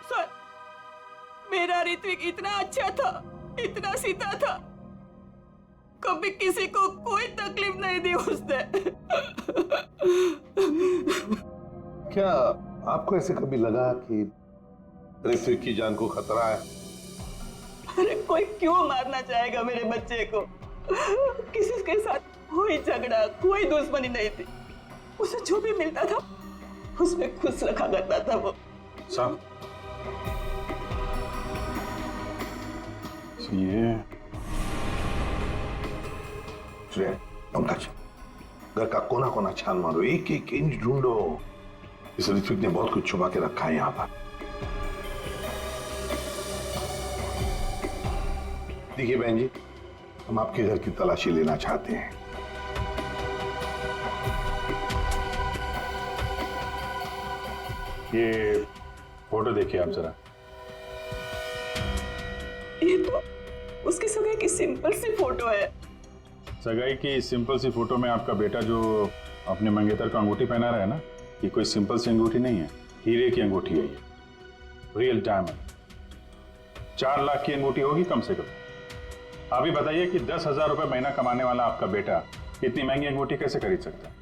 Sir, मेरा ऋत्विक इतना अच्छा था, इतना सीधा था, कभी किसी को कोई तकलीफ नहीं दी उसने। क्या आपको ऐसे कभी लगा कि ऋत्विक की जान को खतरा है? अरे कोई क्यों मारना चाहेगा मेरे बच्चे को? किसी के साथ कोई झगड़ा, कोई दुश्मनी नहीं थी। उसे जो भी मिलता था उसमें खुश रखा करता था वो। साहब, ये पंकज, घर का कोना कोना छान मारो, एक एक इंच ढूंढो। इस ऋत्विक ने बहुत कुछ छुपा के रखा है यहाँ पर। देखिए बहन जी, हम आपके घर की तलाशी लेना चाहते हैं। ये फोटो देखिए आप जरा। ये तो उसकी सगाई की सिंपल सी फोटो है। सगाई की सिंपल सी फोटो में आपका बेटा जो अपने मंगेतर का अंगूठी पहना रहा है ना, ये कोई सिंपल सी अंगूठी नहीं है, हीरे की अंगूठी है ये, रियल डायमंड। 4 लाख की अंगूठी होगी कम से कम। अभी बताइए कि 10,000 रुपए महीना कमाने वाला आपका बेटा इतनी महंगी अंगूठी कैसे खरीद सकता है?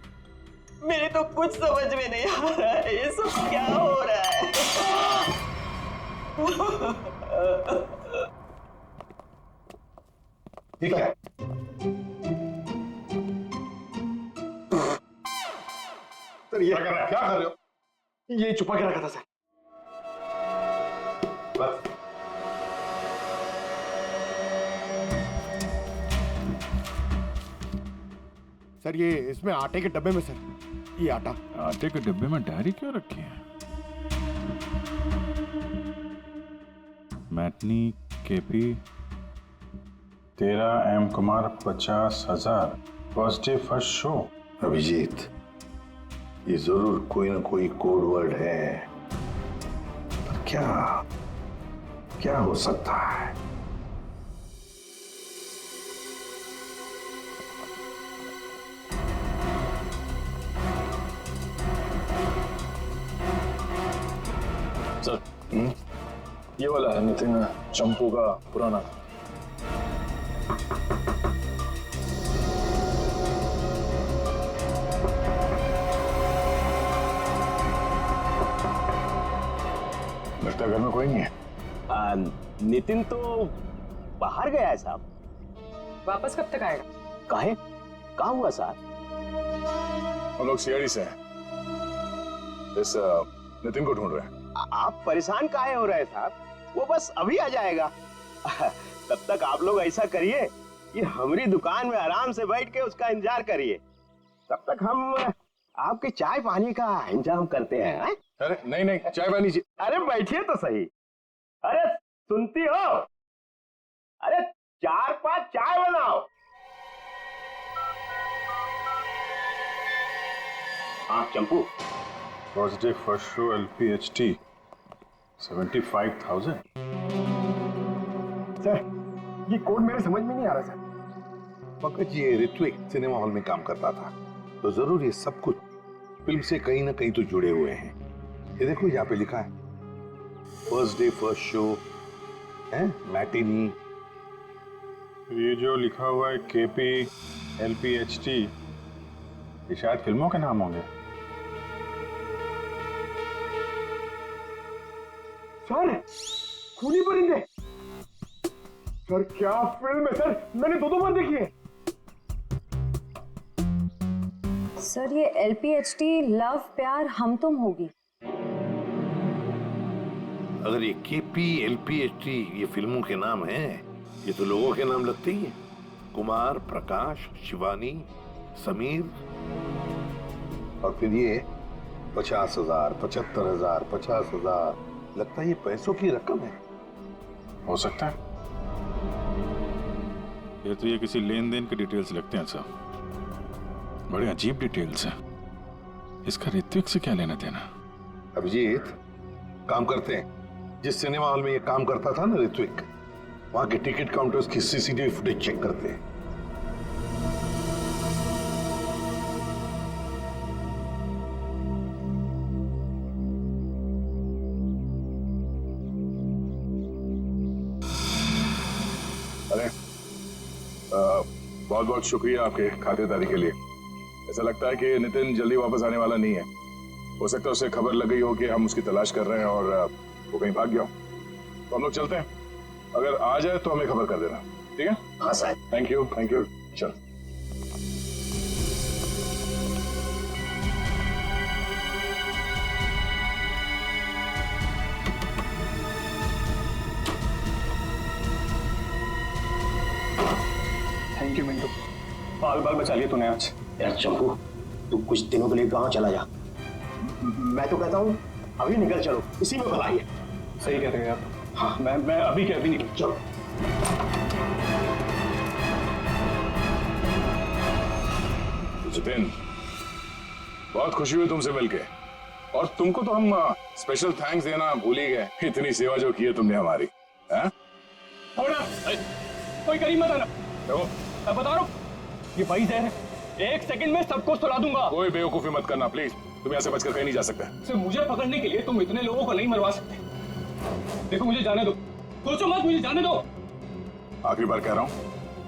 मेरे तो कुछ समझ में नहीं आ रहा है, ये सब क्या हो रहा है? ठीक है, सर ये क्या कर रहे हो? ये छुपा के रखा था सर। बस सर ये इसमें आटे के डब्बे में सर, ये आटा। आटे के डिब्बे में डायरी क्यों रखी है? Matinee KP 13 Kumar 50,000 first day first show. Abhijeet, ये जरूर कोई ना कोई कोड वर्ड है, पर क्या क्या हो सकता है? सर, ये वाला है नितिन चंपू का पुराना। लगता है घर में कोई नहीं है। नितिन तो बाहर गया है साहब। वापस कब तक आएगा? काहे? कहाँ हुआ साहब? हम लोग सीआईडी से हैं, इस नितिन को ढूंढ रहे हैं। आप परेशान काहे हो रहे हैं साहब? वो बस अभी आ जाएगा। तब तक आप लोग ऐसा करिए कि हमारी दुकान में आराम से बैठ के उसका इंतजार करिए। तब तक हम आपके चाय पानी का इंतजाम करते हैं। अरे नहीं नहीं, चाय पानी लीजिए। अरे बैठिए तो सही। अरे सुनती हो? अरे 4-5 चाय बनाओ। हाँ Champu, first day first show LPHT 75,000। Sir ये कोड मेरे समझ में नहीं आ रहा सर। पंकज, ये ऋत्विक सिनेमा हॉल में काम करता था, तो जरूर ये सब कुछ फिल्म से कहीं ना कहीं तो जुड़े हुए हैं। ये देखो यहाँ पे लिखा है फर्स्ट डे फर्स्ट शो है, मैटिनी। ये जो लिखा हुआ है KP LPHT, ये शायद फिल्मों के नाम होंगे। सर खूनी परिंदे, सर क्या फिल्म है सर, मैंने 2 बार देखी है। सर ये LPHT लव प्यार हम तुम होगी। अगर ये KP LPHT ये फिल्मों के नाम हैं, ये तो लोगों के नाम लगते ही हैं। कुमार, प्रकाश, शिवानी, समीर, और फिर ये 50,000, 75,000, 50,000, लगता है ये पैसों की रकम है। हो सकता है। ये तो ये किसी लेन देन के डिटेल्स लगते हैं सर, बड़े अजीब डिटेल्स हैं। इसका ऋत्विक से क्या लेना देना? अभिजीत, काम करते हैं, जिस सिनेमा हॉल में ये काम करता था ना ऋत्विक, वहां के टिकट काउंटर्स की CCTV फुटेज चेक करते हैं। बहुत बहुत शुक्रिया आपके खातिरदारी के लिए। ऐसा लगता है कि नितिन जल्दी वापस आने वाला नहीं है। हो सकता है उसे खबर लग गई हो कि हम उसकी तलाश कर रहे हैं और वो कहीं भाग गया हो। तो हम लोग चलते हैं, अगर आ जाए तो हमें खबर कर देना, ठीक है? हाँ साहब। थैंक यू चल। थैंक यू मिंटू, बाल बाल बचा लिए तूने आज। यार चंपू, तू कुछ दिनों के लिए गांव चला जा। मैं तो कहता हूँ अभी निकल चलो, इसी में भलाई है। सही कह रहे हो आप। हाँ, मैं अभी के अभी निकल। चलो। जितिन, बहुत खुशी हुई तुमसे मिलके, और तुमको तो हम स्पेशल थैंक्स देना भूल ही गए। इतनी सेवा जो की है तुमने हमारी। हैं? कोई करीब मत आना। देखो, मैं बता रहा हूँ, ये वही जहर है, 1 सेकंड में सबको सुला दूंगा। कोई बेवकूफी मत करना प्लीज, तुम यहाँ से बचकर कहीं नहीं जा सकते। सिर्फ मुझे पकड़ने के लिए तुम इतने लोगों को नहीं मरवा सकते। देखो मुझे जाने दो, सोचो मत, मुझे जाने दो। आखिरी बार कह रहा हूँ,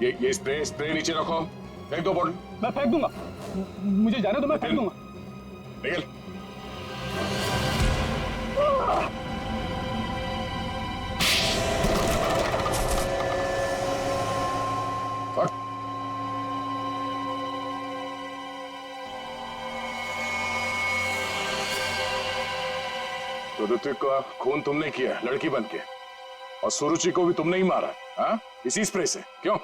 ये स्प्रे नीचे रखो, फेंक दो बोतल। मैं फेंक दूंगा, मुझे जाने दो, मैं फेंक दूंगा। निकल। तो ऋत्विक का खून तुमने किया लड़की बन के, और सुरुचि को भी तुमने ही मारा, हाँ? इसी स्प्रे से, क्यों?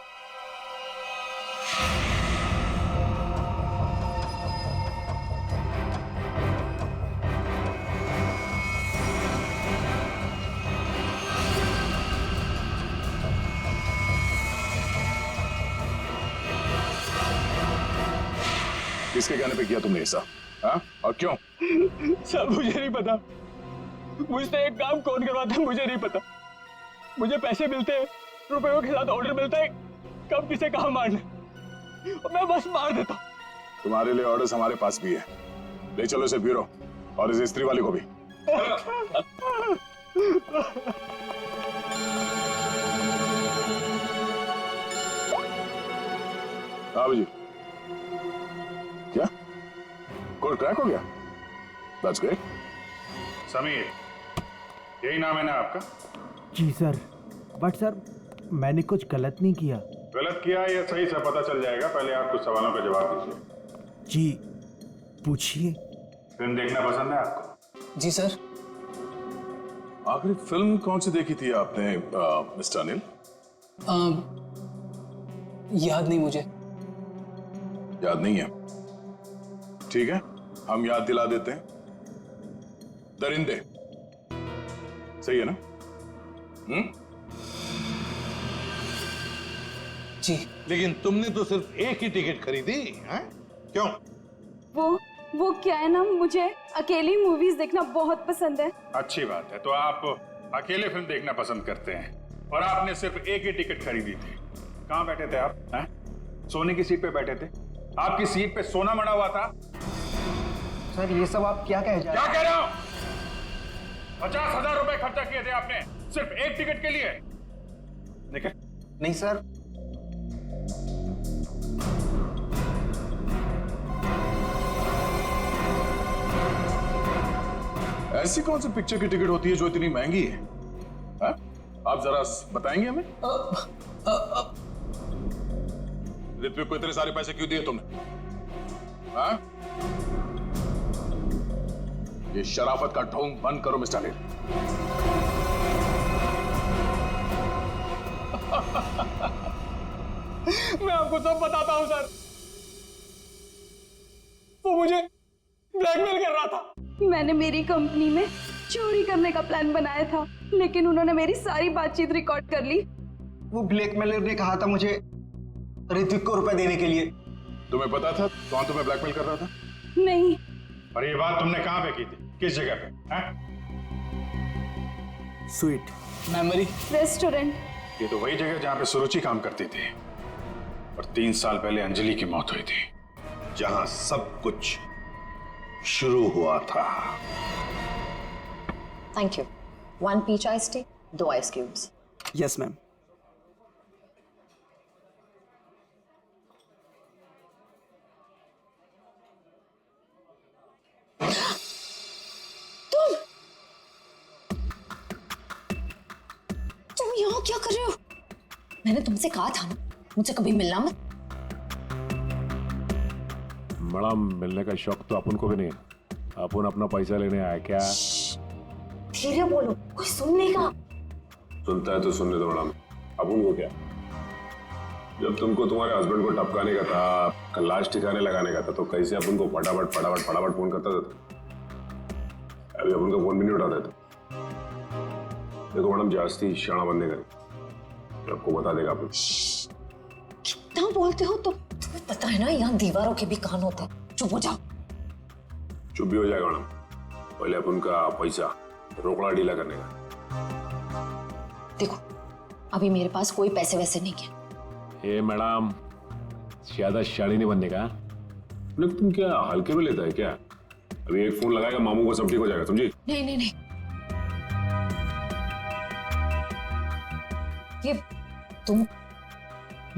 किसके कहने पे किया तुमने ऐसा, हाँ? और क्यों? सब मुझे नहीं पता, मुझसे एक काम कौन करवाता है मुझे नहीं पता। मुझे पैसे मिलते हैं, रुपयों के साथ ऑर्डर मिलता है, कब किसे कहाँ मारना, और मैं बस मार देता। तुम्हारे लिए ऑर्डर्स हमारे पास भी है, ले चलो इसे ब्यूरो, और इस स्त्री वाले को भी। हाँ जी, क्या कोड क्रैक हो गया? That's great. समीर, यही नाम है ना आपका? जी सर, बट सर मैंने कुछ गलत नहीं किया। गलत किया या सही से पता चल जाएगा, पहले आप कुछ सवालों का जवाब दीजिए। जी पूछिए। फिल्म देखना पसंद है आपको? जी सर। आखिरी फिल्म कौन सी देखी थी आपने मिस्टर अनिल? याद नहीं मुझे। याद नहीं है? ठीक है, हम याद दिला देते हैं। दरिंदे, सही है ना? जी। लेकिन तुमने तो सिर्फ एक ही टिकट खरीदी, हैं? क्यों? वो क्या है ना, मुझे अकेली मूवीज देखना बहुत पसंद है। अच्छी बात है, तो आप अकेले फिल्म देखना पसंद करते हैं, और आपने सिर्फ एक ही टिकट खरीदी थी। कहाँ बैठे थे आप? हैं? सोने की सीट पे बैठे थे? आपकी सीट पे सोना मड़ा हुआ था? सर ये सब आप क्या कह क्या कह रहे हो? 50,000 रुपए खर्चा किए थे आपने सिर्फ एक टिकट के लिए। निकल। नहीं सर। ऐसी कौन सी पिक्चर की टिकट होती है जो इतनी महंगी है? हा? आप जरा बताएंगे हमें? ऋत्विक को इतने सारे पैसे क्यों दिए तुमने? हा? ये शराफत का ढोंग बंद करो मिस्टर अनिल। मैं आपको सब बताता हूं सर, वो मुझे ब्लैकमेल कर रहा था। मैंने मेरी कंपनी में चोरी करने का प्लान बनाया था, लेकिन उन्होंने मेरी सारी बातचीत रिकॉर्ड कर ली। वो ब्लैकमेलर ने कहा था मुझे ऋत्विक को रुपए देने के लिए। तुम्हें पता था कौन तुम्हें ब्लैकमेल कर रहा था? नहीं। और ये बात तुमने कहां पे की थी, किस जगह पे? Sweet memory restaurant. ये तो वही जगह जहां पे सुरुचि काम करती थी, और 3 साल पहले अंजलि की मौत हुई थी। जहां सब कुछ शुरू हुआ था। Thank you. 1 peach iced tea, 2 ice cubes. Yes ma'am. यहाँ क्या कर रहे हो? मैंने तुमसे कहा था ना मुझसे कभी मिलना मत। मैडम, मिलने का शौक तो अपन को भी नहीं है। अपन अपना पैसा लेने आया क्या? धीरे बोलो, कोई सुन लेगा। सुनता है तो सुनने दो मैडम। अपन को क्या? जब तुमको तुम्हारे हस्बैंड को टपकाने का था, लाश ठिकाने लगाने का था, तो कैसे अपन को फटाफट फटाफट फटाफट फोन करता था? अभी अपन का फोन भी नहीं उठाते थे। देखो मैडम, जास्ती शाना बंदे करें, आपको बता देगा अपन। कितना बोलते हो तुम? तुम्हें पता है ना यहाँ दीवारों के भी कान होते हैं। चुप हो जाओ। चुप भी हो जाएगा मैडम। पहले अपन का पैसा रोकड़ा ढीला करने का। देखो अभी मेरे पास कोई पैसे वैसे नहीं है। ए मैडम, ज्यादा शाड़ी नहीं बनने का। तुम क्या हल्के में लेता है क्या? अभी एक फोन लगाएगा मामू को सब ठीक हो जाएगा, समझी? नहीं नहीं नहीं,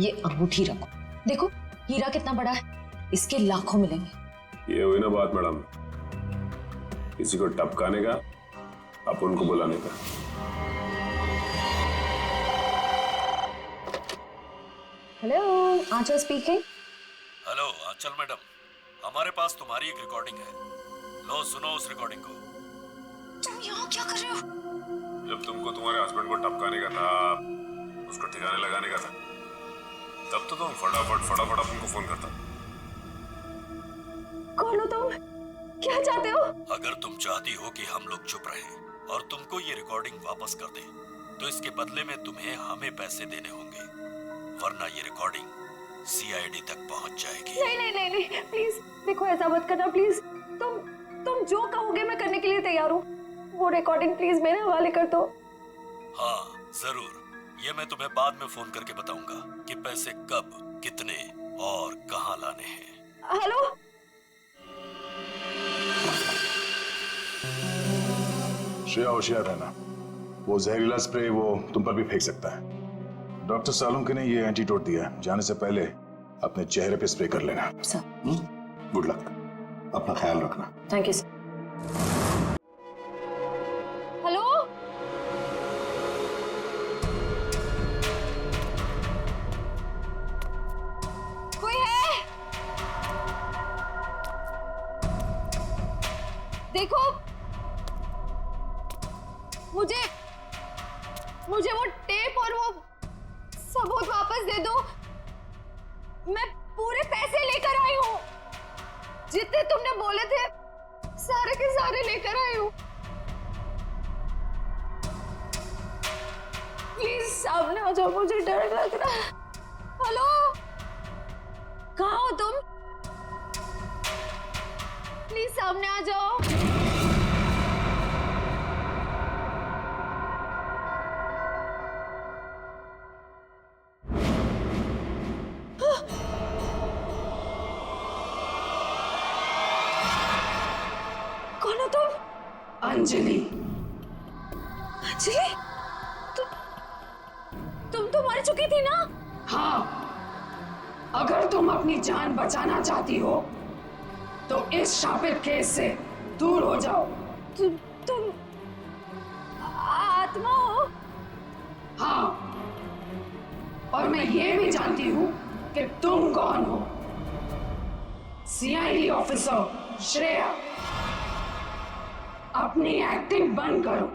ये अंगूठी रखो। देखो हीरा कितना बड़ा है, इसके लाखों मिलेंगे। ये हुई ना बात मैडम, किसी को टपकाने का, अपन को बुलाने का। हेलो, आंचल स्पीकिंग। हेलो आंचल मैडम, हमारे पास तुम्हारी एक रिकॉर्डिंग है। लो सुनो उस रिकॉर्डिंग को। तुम यहाँ क्या कर रहे हो? जब तुमको तुम्हारे हस्बैंड को टपकाने का था, उसको ठिकाने लगाने का था, तब तो तुम फटाफट अपन को फोन करता। कौन हो तुम? क्या चाहते हो? अगर तुम चाहती हो कि हम लोग चुप रहें और तुमको ये रिकॉर्डिंग वापस कर दें, तो इसके बदले में तुम्हें हमें पैसे देने होंगे, वरना ये रिकॉर्डिंग सीआईडी तक पहुंच जाएगी। नहीं नहीं नहीं नहीं, प्लीज देखो ऐसा मत करना प्लीज। तुम जो कहोगे मैं करने के लिए तैयार हूँ। वो रिकॉर्डिंग प्लीज मेरे हवाले कर दो। हाँ जरूर, ये मैं तुम्हें बाद में फोन करके बताऊंगा कि पैसे कब, कितने और कहाँ लाने हैं। हेलो, श्रेया, होशियार रहना। वो जहरीला स्प्रे वो तुम पर भी फेंक सकता है। डॉक्टर सालुंके ने ये एंटीडोट दिया है। जाने से पहले अपने चेहरे पे स्प्रे कर लेना। सर गुड लक, अपना ख्याल रखना। Thank you sir. हेलो, कोई है? देखो मुझे वो टेप और वो सबूत वापस दे दो। मैं पूरे पैसे लेकर आई हूँ, जितने तुमने बोले थे सारे के सारे लेकर आई हूँ। प्लीज सामने आ जाओ, मुझे डर लग रहा है। हेलो, कहाँ हो तुम? प्लीज सामने आ जाओ। कौन हो तुम? अंजलि। अंजलि, तुम तो मर चुकी थी ना? हाँ, अगर तुम अपनी जान बचाना चाहती हो तो इस शापित केस से दूर हो जाओ। तुम आत्मा हो? हाँ, और मैं ये भी जानती हूँ कि तुम कौन हो। सीआईडी ऑफिसर श्रेया, अपनी एक्टिंग बंद करो।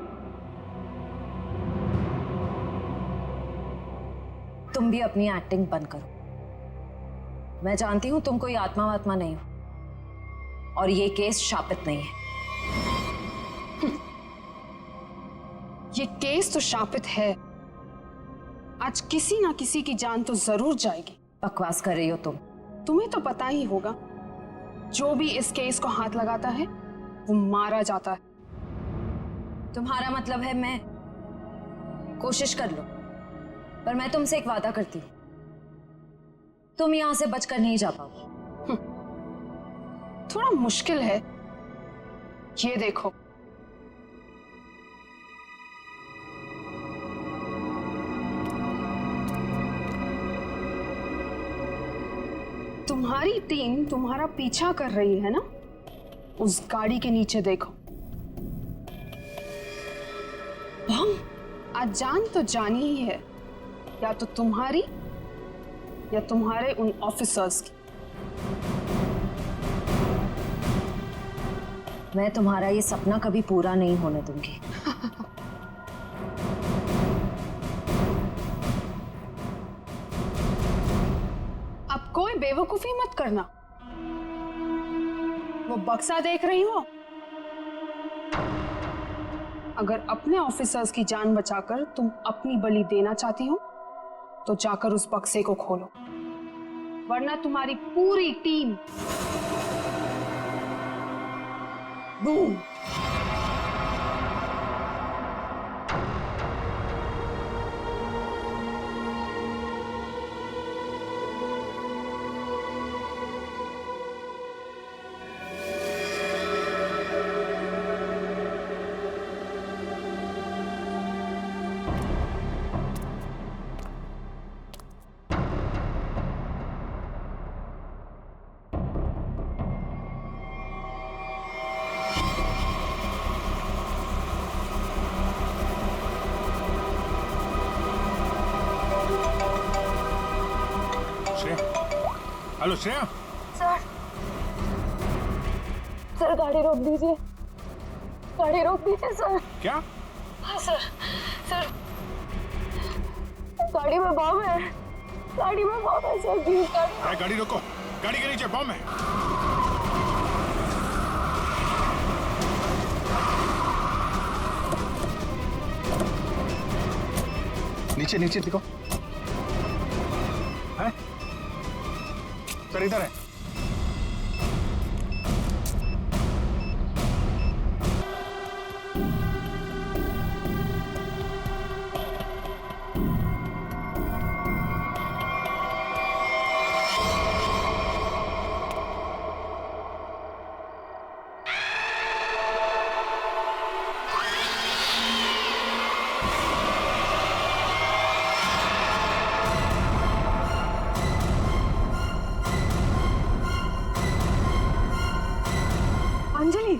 तुम भी अपनी एक्टिंग बंद करो। मैं जानती हूं तुम कोई आत्मा वात्मा नहीं हो और ये केस शापित नहीं है। ये केस तो शापित है। आज किसी ना किसी की जान तो जरूर जाएगी। बकवास कर रही हो तुम। तुम्हें तो पता ही होगा, जो भी इस केस को हाथ लगाता है वो मारा जाता है। तुम्हारा मतलब है मैं कोशिश कर लो, पर मैं तुमसे एक वादा करती हूँ, तुम यहां से बचकर नहीं जा पाओगी। थोड़ा मुश्किल है। ये देखो, तुम्हारी टीम तुम्हारा पीछा कर रही है ना? उस गाड़ी के नीचे देखो। बम? आज जान तो जानी ही है, या तो तुम्हारी या तुम्हारे उन ऑफिसर्स की। मैं तुम्हारा ये सपना कभी पूरा नहीं होने दूंगी। अब कोई बेवकूफी मत करना। वो बक्सा देख रही हो? अगर अपने ऑफिसर्स की जान बचाकर तुम अपनी बलि देना चाहती हो तो जाकर उस बक्से को खोलो, वरना तुम्हारी पूरी team boom. Hello Shreya. Sir गाड़ी रोक दीजिए, गाड़ी रोक दीजिए सर। क्या? हाँ सर, सर गाड़ी में बम है, गाड़ी में बम है सर। प्लीज गाड़ी रोको, गाड़ी के नीचे बम है। नीचे नीचे दिखो। है? सर इधर है। अंजलि,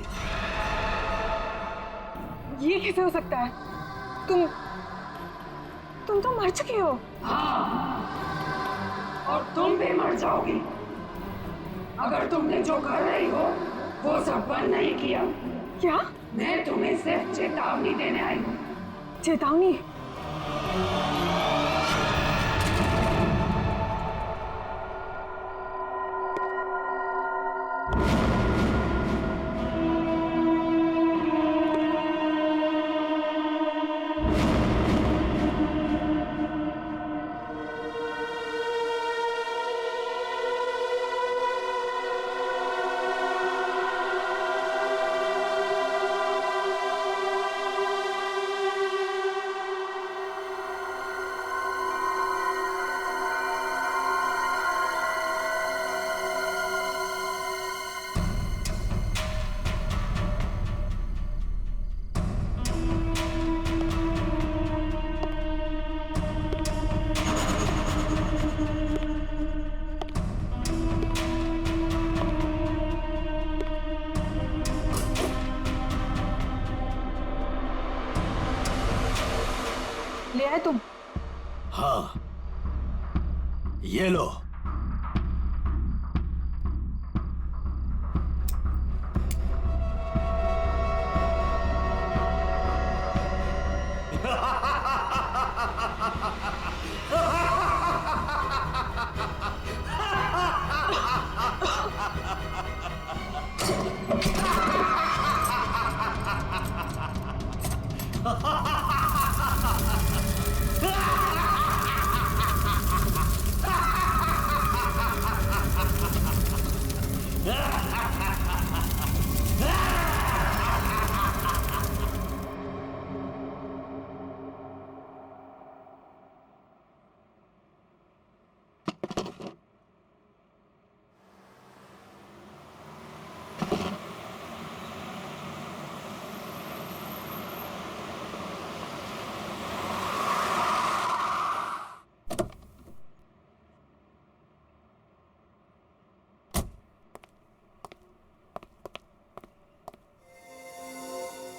ये कैसे हो सकता है? तुम तो मर चुकी हो। हाँ, और तुम भी मर जाओगी अगर तुमने जो कर रही हो वो सब बंद नहीं किया। क्या? मैं तुम्हें सिर्फ चेतावनी देने आई हूँ। चेतावनी? ले आए तुम? हाँ, ये लो।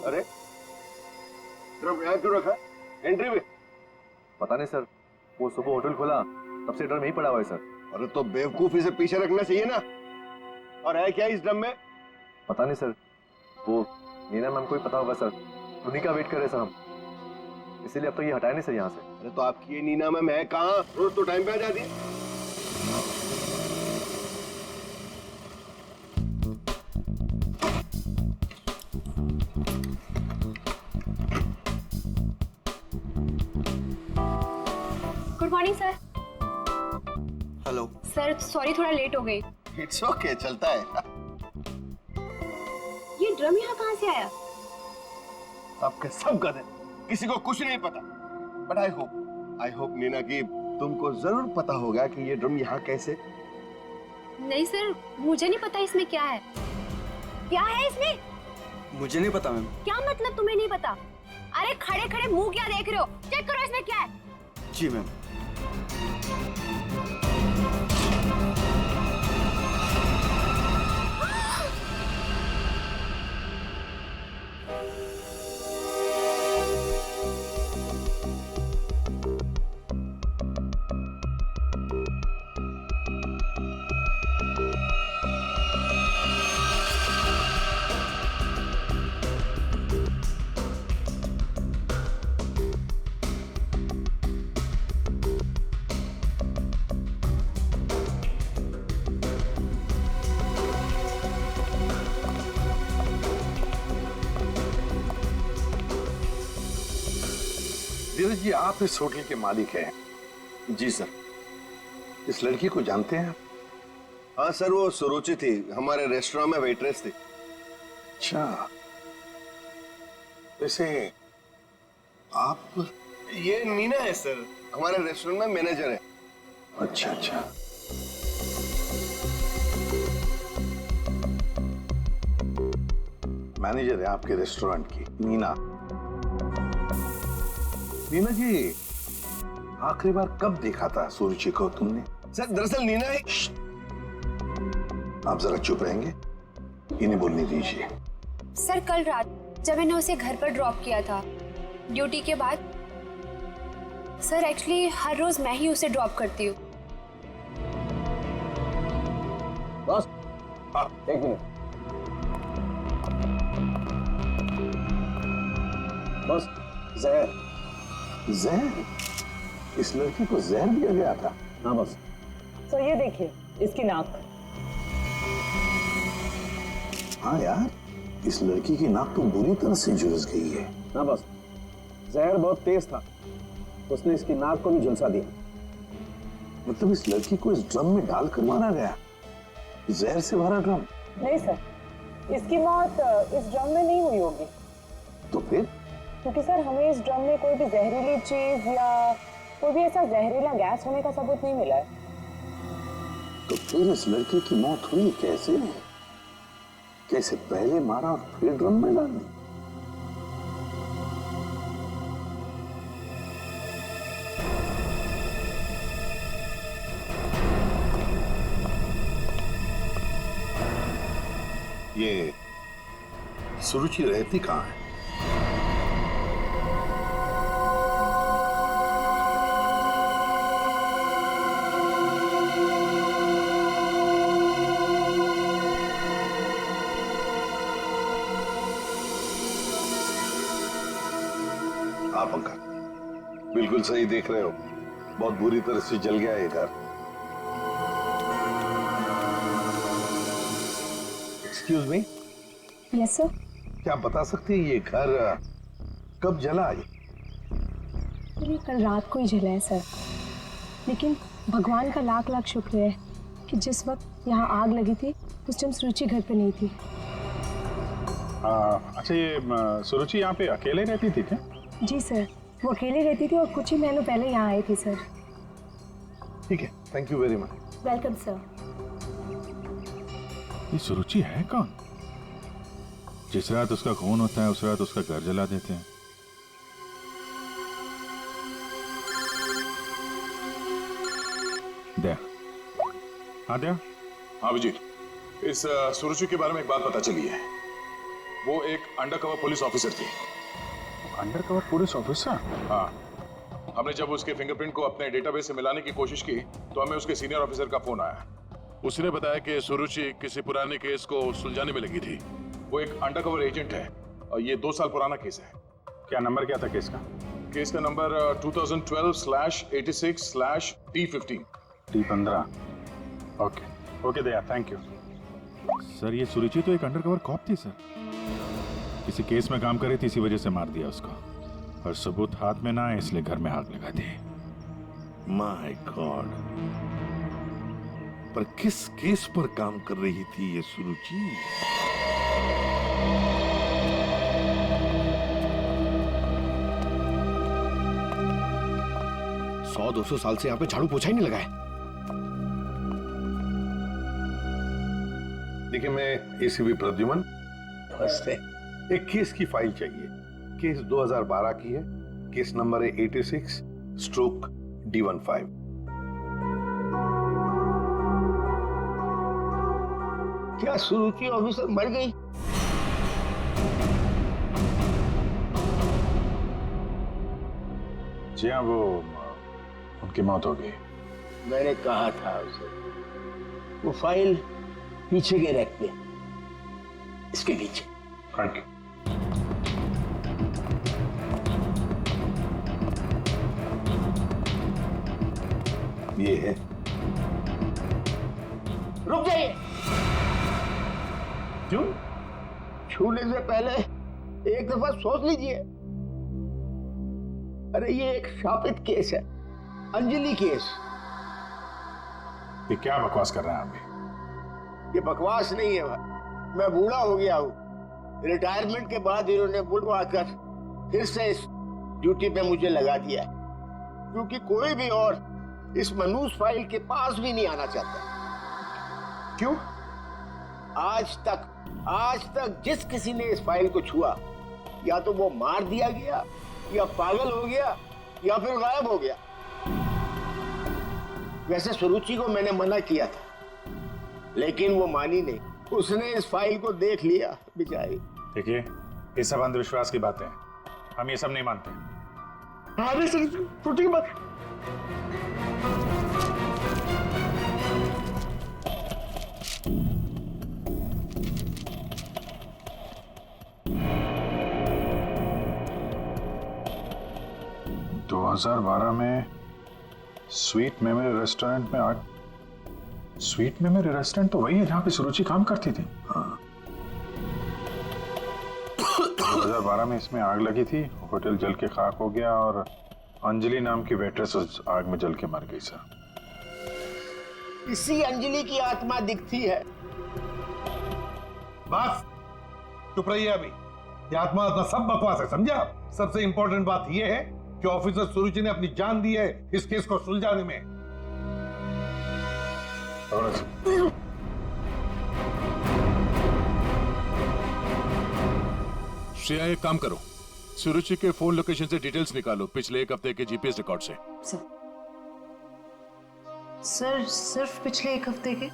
अरे ड्रम यहाँ क्यों रखा? एंट्री में? पता नहीं सर, वो सुबह होटल खोला तब से ड्रम यहीं पड़ा हुआ है सर। अरे तो बेवकूफी से पीछे रखना चाहिए ना। और है क्या इस ड्रम में? पता नहीं सर, वो नीना मैम को ही पता होगा सर, उन्हीं का वेट कर रहे सर हम, इसीलिए अब तो ये हटाए नहीं सर यहाँ से। अरे तो आपकी ये नीना मैम है कहाँ? रोज तो टाइम पे आ जाती है। Good morning sir. Hello sir sorry थोड़ा लेट हो गई। इट्स ओके, चलता है। ये ड्रम यहाँ कहाँ से आया? सबके सब गधे, किसी को कुछ नहीं पता। बट आई होप नीना की तुमको जरूर पता होगा कि ये ड्रम यहाँ कैसे। नहीं सर, मुझे नहीं पता इसमें क्या है। क्या है इसमें? मुझे नहीं पता मैम। क्या मतलब तुम्हें नहीं पता? अरे खड़े खड़े मुंह क्या देख रहे हो? चेक करो इसमें क्या है। जी मैम। धीरज जी, आप इस होटल के मालिक हैं? जी सर। इस लड़की को जानते हैं? हाँ सर, वो सुरुचि थी, हमारे रेस्टोरेंट में वेट्रेस थी। अच्छा, वैसे आप? ये नीना है सर, हमारे रेस्टोरेंट में मैनेजर है। अच्छा अच्छा। मैनेजर है आपके रेस्टोरेंट की, नीना। नीना जी, आखिरी बार कब देखा था सुरुचि को तुमने? सर दरअसल नीना है। आप जरा चुप रहेंगे, इन्हें बोलने दीजिए। सर कल रात जब मैंने उसे घर पर ड्रॉप किया था ड्यूटी के बाद। सर एक्चुअली हर रोज मैं ही उसे ड्रॉप करती हूँ। बस हाँ, एक मिनट बस। जहर? जहर? इस लड़की को जहर दिया गया था? हाँ बस। तो ये देखिए इसकी नाक। हाँ यार, इस लड़की की नाक तो बुरी तरह से झुलस गई है। हाँ बस, जहर बहुत तेज था, उसने इसकी नाक को भी झुलसा दिया। मतलब इस लड़की को इस ड्रम में डाल कर मारा गया? जहर से भरा ड्रम? नहीं सर, इसकी मौत इस ड्रम में नहीं हुई होगी। तो फिर? क्योंकि सर हमें इस ड्रम में कोई भी जहरीली चीज या कोई भी ऐसा जहरीला गैस होने का सबूत नहीं मिला है। तो फिर इस लड़की की मौत हुई कैसे? कैसे पहले मारा और फिर ड्रम में डाल दी? ये सुरुचि रहती कहाँ है? आप अंकल बिल्कुल सही देख रहे हो, बहुत बुरी तरह से जल गया ये घर। Excuse me. Yes sir. क्या आप बता सकते हैं ये घर कब जला? ये कल रात को ही जला है सर, लेकिन भगवान का लाख लाख शुक्र है कि जिस वक्त यहाँ आग लगी थी उस टाइम सुरुचि घर पे नहीं थी। अच्छा, ये सुरुचि यहाँ पे अकेले रहती थी क्या? जी सर, वो अकेले रहती थी और कुछ ही महीनों पहले यहाँ आई थी सर। ठीक है, thank you very much. Welcome sir. ये सुरुचि है कौन? जिस रात उसका खून होता है उस रात उसका घर जला देते हैं। दया। हाँ दया। हाँ अभिजीत, इस सुरुचि के बारे में एक बात पता चली है। वो एक अंडरकवर पुलिस ऑफिसर थी। Undercover police officer? हाँ, हमने जब उसके फिंगरप्रिंट को अपने डेटाबेस से मिलाने की कोशिश की तो हमें उसके सीनियर ऑफिसर का फोन आया। उसने बताया कि सुरुचि किसी पुराने केस को सुलझाने में लगी थी। वो एक अंडरकवर एजेंट है और ये 2 साल पुराना केस है। क्या नंबर क्या था केस का? केस का number 2012/86/T15। T15। Okay Daya, thank you. Sir ये सुरुचि तो एक अंडरकवर कॉप थी सर। किसी केस में काम कर रही थी, इसी वजह से मार दिया उसको। और सबूत हाथ में ना आए इसलिए घर में आग लगा दी। माय गॉड, पर किस केस पर काम कर रही थी ये सुरुचि? 100-200 साल से यहाँ पे झाड़ू पोछा ही नहीं लगा है। देखिए, मैं एसीपी प्रद्युमन। नमस्ते। एक केस की फाइल चाहिए। केस 2012 की है। केस नंबर है 86/D15। क्या सुरुचि ऑफिसर मर गई? जी हाँ, वो उनकी मौत हो गई। मैंने कहा था उसे, वो फाइल पीछे के रैक पे, इसके पीछे। Thank you. ये है। रुक जाइए। क्यों? छूने से पहले एक दफा सोच लीजिए। अरे ये एक शापित केस है, अंजलि केस। ये क्या बकवास कर रहे हैं आप भी? ये बकवास नहीं है भाई, मैं बूढ़ा हो गया हूँ। रिटायरमेंट के बाद इन्होंने बुलवा कर फिर से इस ड्यूटी पे मुझे लगा दिया है, क्योंकि कोई भी और इस मनूस फाइल के पास भी नहीं आना चाहता। क्यों? आज तक जिस किसी ने इस फाइल को छुआ, या तो वो मार दिया गया, या पागल हो गया, या फिर गायब हो गया। वैसे सुरुचि को मैंने मना किया था, लेकिन वो मानी नहीं। उसने इस फाइल को देख लिया बेचारी। देखिए, ये सब अंधविश्वास की बातें हैं, हम ये सब नहीं मानते। अरे सर, छोटी की बात। तो 2012 में स्वीट मेमोरी रेस्टोरेंट में आग। स्वीट मेमोरी रेस्टोरेंट तो वही है जहां पे सुरुचि काम करती थी। हाँ। 2012 में इसमें आग लगी थी, होटल जल के खाक हो गया और अंजलि नाम की वेट्रेस उस आग में जल के मर गई सर। इसी अंजलि की आत्मा दिखती है। बस चुप रहिए अभी। ये आत्मा सब बकवास है, समझा? सबसे इंपॉर्टेंट बात यह है कि ऑफिसर सुरुचि ने अपनी जान दी है इस केस को सुलझाने में। श्रेया, एक काम करो, सुरुचि के फोन लोकेशन से डिटेल्स निकालो पिछले 1 हफ्ते के जीपीएस रिकॉर्ड से। सर सिर्फ पिछले 1 हफ्ते के?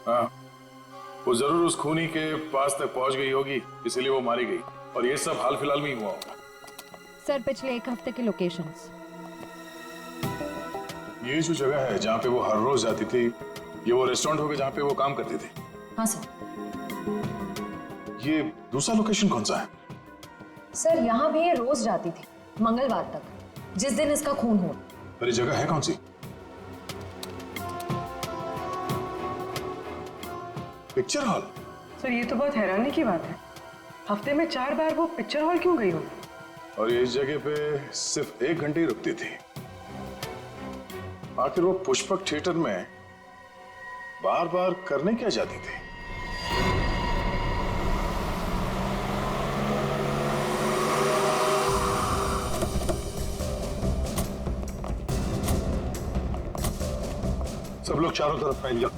हाँ, वो जरूर उस खूनी के पास तक पहुंच गई होगी, इसीलिए वो मारी गई। और ये सब हाल फिलहाल में ही हुआ होगा। सर पिछले 1 हफ्ते के लोकेशंस। ये जो जगह है जहाँ पे वो हर रोज जाती थी, ये वो रेस्टोरेंट होगा जहाँ पे वो काम करती थी? हाँ सर। ये दूसरा लोकेशन कौन सा है? सर यहाँ भी ये रोज जाती थी, मंगलवार तक, जिस दिन इसका खून हुआ। पर ये जगह है कौन सी? Picture hall. सर ये तो बहुत हैरानी की बात है, हफ्ते में 4 बार वो पिक्चर हॉल क्यों गई होगी? और ये इस जगह पे सिर्फ 1 घंटे ही रुकती थी। आखिर वो पुष्पक थिएटर में बार बार करने क्या जाती थी? सब लोग चारों तरफ फैल जाओ।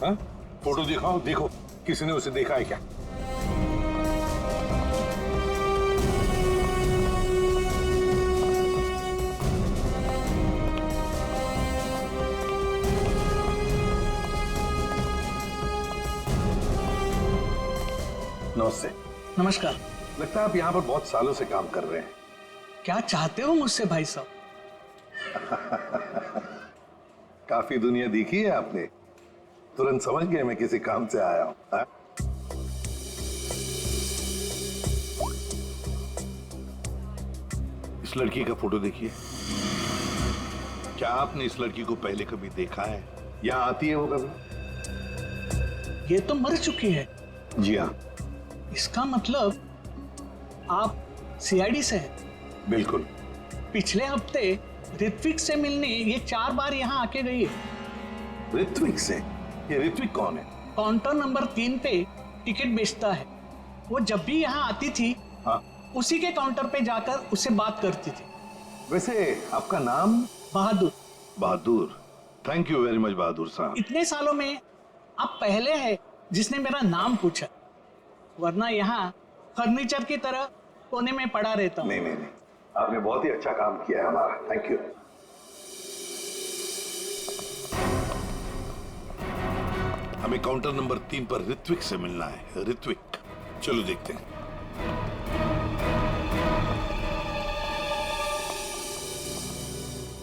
हाँ? फोटो दिखाओ, देखो किसी ने उसे देखा है क्या? नमस्ते। नमस्कार। लगता है आप यहाँ पर बहुत सालों से काम कर रहे हैं। क्या चाहते हो मुझसे भाई साहब? काफी दुनिया देखी है आपने, तुरंत समझ गए मैं किसी काम से आया हूं। हाँ? इस लड़की का फोटो देखिए। क्या आपने इस लड़की को पहले कभी देखा है? यहाँ आती है वो कभी? ये तो मर चुकी है। जी हाँ। इसका मतलब आप सीआईडी से हैं? बिल्कुल। पिछले हफ्ते ऋत्विक से मिलने ये 4 बार यहाँ आके गई है। ऋत्विक से? ये ऋत्विक कौन है? काउंटर नंबर 3 पे टिकट बेचता है। वो जब भी यहाँ आती थी, हाँ, उसी के काउंटर पे जाकर उससे बात करती थी। वैसे आपका नाम? बहादुर। बहादुर, थैंक यू वेरी मच बहादुर साहब। इतने सालों में आप पहले हैं जिसने मेरा नाम पूछा, वरना यहाँ फर्नीचर की तरह कोने में पड़ा रहता हूँ। नहीं, आपने बहुत ही अच्छा काम किया है हमारा, थैंक यू। हमें काउंटर नंबर 3 पर ऋत्विक से मिलना है। ऋत्विक, चलो देखते हैं।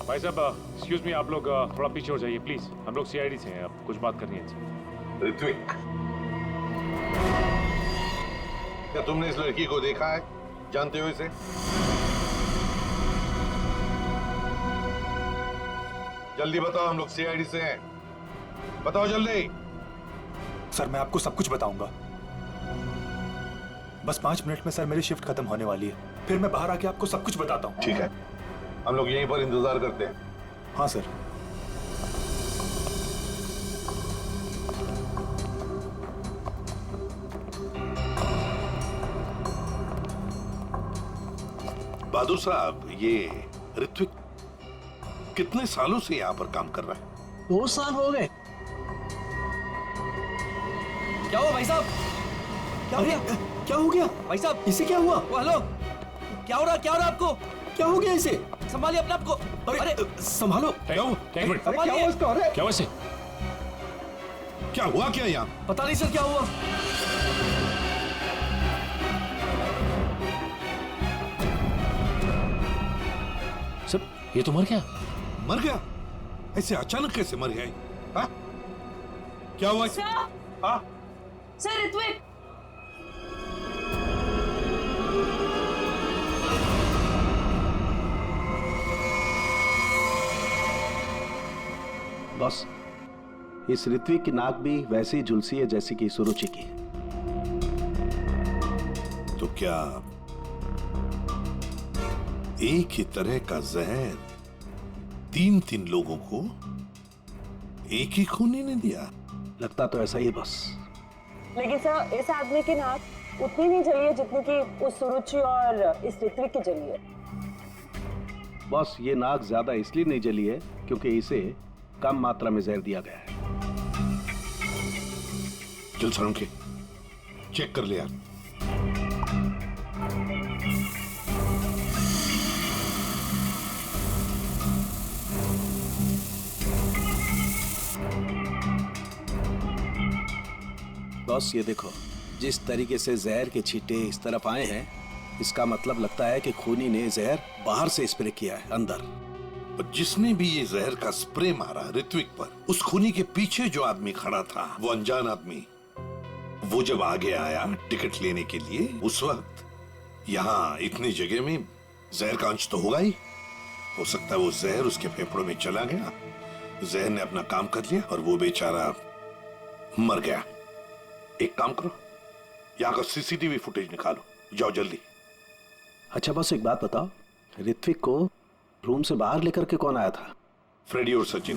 भाई साहब एक्सक्यूज मी, आप लोग थोड़ा पीछे हो जाइए प्लीज, हम लोग सीआईडी से हैं, अब कुछ बात करनी है। ऋत्विक, क्या तुमने इस लड़की को देखा है? जानते हो इसे? जल्दी बताओ, हम लोग सीआईडी से हैं, बताओ जल्दी। सर मैं आपको सब कुछ बताऊंगा, बस 5 मिनट में सर मेरी शिफ्ट खत्म होने वाली है, फिर मैं बाहर आके आपको सब कुछ बताता हूँ। ठीक है, हम लोग यहीं पर इंतजार करते हैं। हाँ सर। बहादुर साहब, ये ऋत्विक कितने सालों से यहाँ पर काम कर रहा है? 2 साल हो गए। क्या हुआ भाई साहब? क्या हो गया भाई साहब? इसे क्या हुआ? हेलो, क्या हो रहा आपको? क्या हो गया इसे? संभालिए अपने आप को। अरे संभालो। क्या हुआ? क्या हुआ इसको? अरे क्या हुआ इसे? क्या हुआ क्या यहाँ? पता नहीं सर क्या हुआ। सर ये तो मर गया। मर गया? ऐसे अचानक कैसे मर गया? हाँ? क्या हुआ? हाँ? सर ऋत्विक, बस इस ऋत्विक की नाक भी वैसे ही झुलसी है जैसी कि सुरुचि की। तो क्या एक ही तरह का जहर 3 लोगों को एक ही खूनी ने दिया? लगता तो ऐसा ही है बस। लेकिन सर इस आदमी की नाक उतनी नहीं जली है जितनी कि उस सुरुचि और इस ऋत्विक की जली है। बस ये नाक ज्यादा इसलिए नहीं जली है क्योंकि इसे कम मात्रा में जहर दिया गया है। चल सरों के चेक कर ले यार। बस ये देखो, जिस तरीके से जहर के छींटे इस तरफ आए हैं, इसका मतलब लगता है कि खूनी ने जहर बाहर से स्प्रे किया है अंदर। और जिसने भी ये जहर का स्प्रे मारा ऋत्विक पर, उस खूनी के पीछे जो आदमी खड़ा था, वो अनजान आदमी, वो जब आगे आया टिकट लेने के लिए, उस वक्त यहाँ इतनी जगह में जहर का अंश तो होगा ही। हो सकता है वो जहर उसके फेफड़ों में चला गया, जहर ने अपना काम कर लिया और वो बेचारा मर गया। एक काम करो, यहाँ का सीसीटीवी फुटेज निकालो, जाओ जल्दी। अच्छा बस एक बात बताओ, ऋत्विक को रूम से बाहर लेकर के कौन आया था? फ्रेडी और सचिन।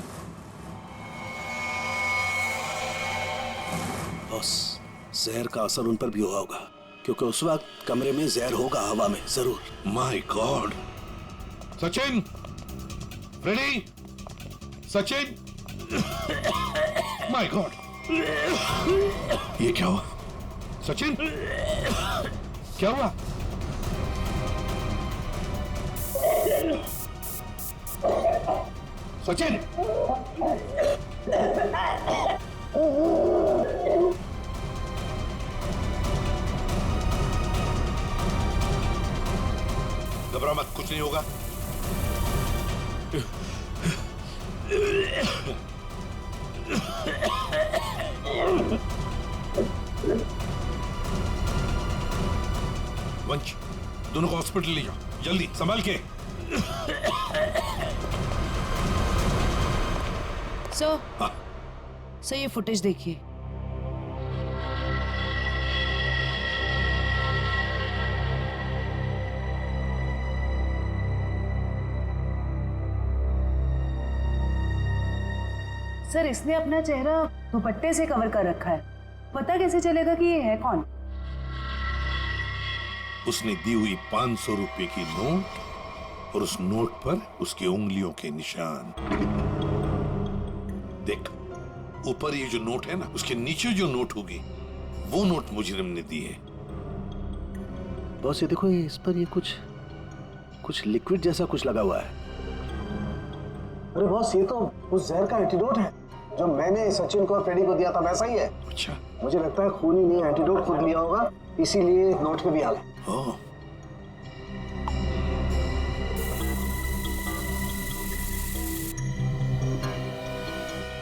बस जहर का असर उन पर भी हुआ होगा, क्योंकि उस वक्त कमरे में जहर होगा हवा में जरूर। My god! Sachin, Freddie, Sachin, my god! ये क्या हुआ? सचिन, क्या हुआ? सचिन! घबरा मत, कुछ नहीं होगा। वंश, दोनों को हॉस्पिटल ले जाओ, जल्दी संभाल के। सर, सर ये फुटेज देखिए। सर, इसने अपना चेहरा दुपट्टे से कवर कर रखा है, पता कैसे चलेगा कि ये है कौन? उसने दी हुई 500 रुपए की नोट और उस नोट पर उसकी उंगलियों के निशान। देख, ऊपर ये जो नोट है ना, उसके नीचे जो नोट होगी वो नोट मुजरिम ने दी है। बॉस ये देखो, इस पर ये कुछ लिक्विड जैसा कुछ लगा हुआ है। अरे बॉस, ये तो उस जहर का एंटीडोट है जो मैंने सचिन को और फ्रेडी को दिया था, वैसा ही है। अच्छा, मुझे लगता है खूनी ने एंटीडोट खुद लिया होगा, इसीलिए नोट पे भी हाल है।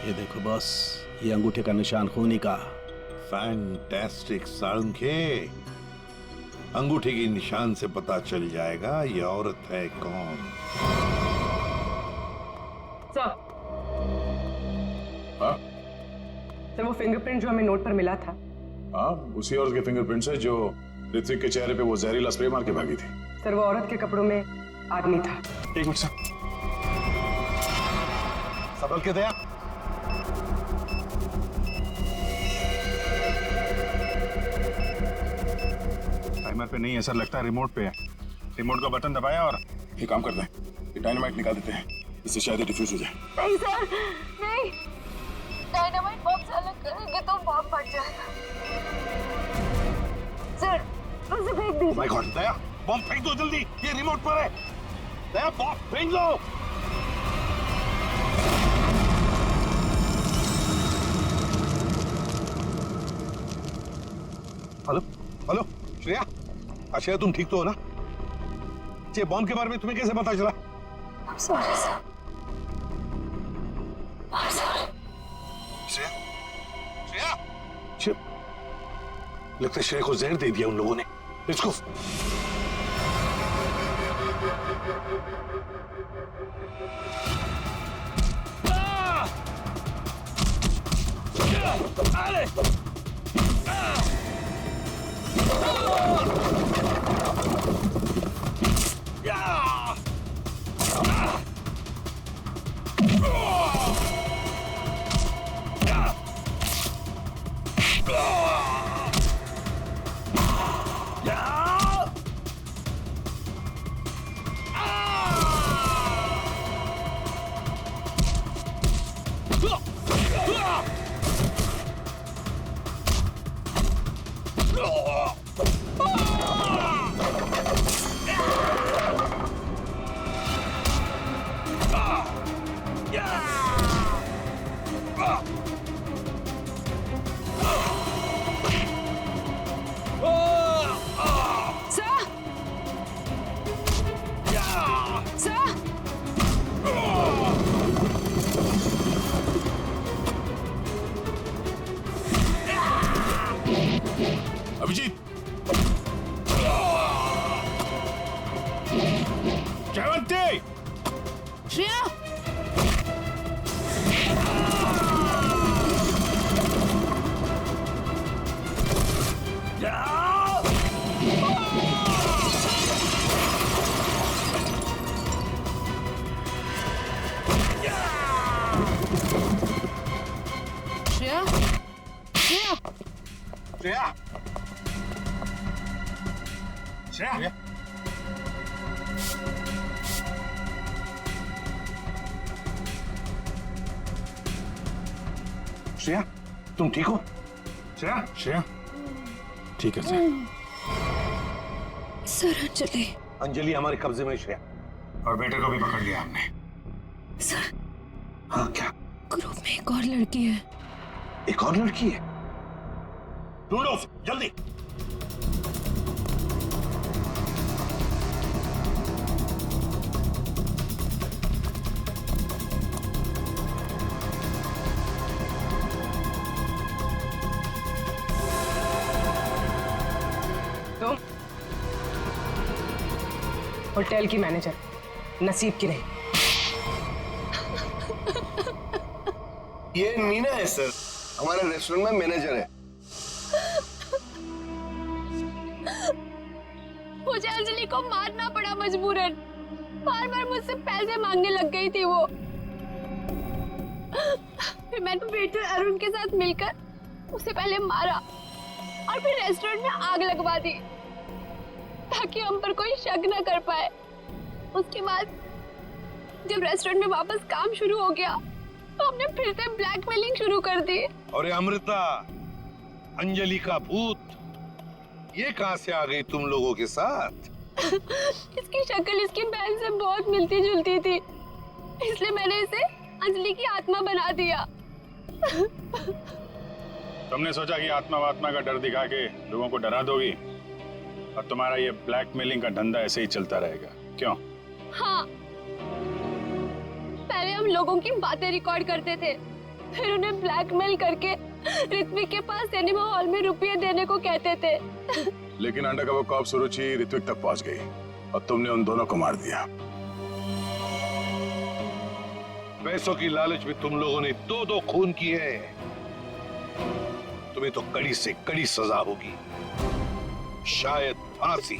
ये देखो बॉस, ये अंगूठे का निशान खूनी का। फैंटास्टिक साळुंखे, अंगूठे के निशान से पता चल जाएगा ये औरत है कौन। सर, हाँ? सर, वो फिंगरप्रिंट जो हमें नोट पर मिला था, हाँ, उसी औरत के फिंगरप्रिंट्स है जो ऋत्विक के चेहरे पे वो जहरीला स्प्रे मार के भागी थी। सर, वो औरत के कपड़ों में आदमी था। एक मिनट सर, संभल के दया। टाइमर पे नहीं है सर, लगता है रिमोट पे है। रिमोट का बटन दबाया और ये काम करते हैं, ये डायनामाइट निकाल देते हैं, इससे शायद ये डिफ्यूज हो जाए। नहीं सर, नहीं, डायनामाइट बॉम्ब से अलग करेंगे तो बॉम्ब फट जाएगा। सर, उसे फेंक दीजिए। माय गॉड, दया, बॉम्ब फेंक दो जल्दी, ये रिमोट पर है। दया, बॉम्ब फेंक दो। हेलो हेलो, श्रेया, श्रेया तुम ठीक तो हो ना? ये बॉम्ब के बारे में तुम्हें कैसे पता चला? I'm sorry, sir. I'm sorry. Shreya, Shreya, लगता है श्रेया को जहर दे दिया उन लोगों ने। इसको अभिजीत, जयवंती, श्रेया, श्रेया, श्रेया, श्रेया, श्रेया, श्रेया, तुम ठीक हो? श्रेया, श्रेया, ठीक है सर। सर, अंजलि। अंजलि हमारे कब्जे में, श्रेया। और बेटे को भी पकड़ लिया हमने। सर, हाँ, क्या? ग्रुप में एक और लड़की है। एक और लड़की है? ढूंढो उसे, जल्दी। होटल की मैनेजर, नसीब की रही। ये मीना है सर, हमारे रेस्टोरेंट में मैनेजर है। मुझे अंजलि को मारना पड़ा मजबूरन। बार बार मुझसे पैसे मांगने लग गई थी वो। फिर मैंने वेटर अरुण के साथ मिलकर उसे पहले मारा और फिर रेस्टोरेंट में आग लगवा दी ताकि हम पर कोई शक न कर पाए। उसके बाद जब रेस्टोरेंट में वापस काम शुरू हो गया तो हमने फिर से ब्लैकमेलिंग शुरू कर दी। और अमृता, अंजलि का भूत ये कहां से आ गई तुम लोगों के साथ? इसकी शक्ल इसकी बहन से बहुत मिलती जुलती थी, इसलिए मैंने इसे अंजलि की आत्मा बना दिया। तुमने सोचा कि आत्मा वात्मा का डर दिखा के लोगों को डरा दोगी और तुम्हारा ये ब्लैकमेलिंग का धंधा ऐसे ही चलता रहेगा, क्यों? हाँ, पहले हम लोगों की बातें रिकॉर्ड करते थे, फिर उन्हें ब्लैकमेल करके ऋत्विक के पास सिनेमा हॉल में रुपये देने को कहते थे। लेकिन अंडरकवर कॉप सुरुचि ऋत्विक तक पहुंच गई और तुमने उन दोनों को मार दिया। पैसों की लालच में तुम लोगों ने दो खून किए हैं। तुम्हें तो कड़ी से कड़ी सजा होगी, शायद फांसी।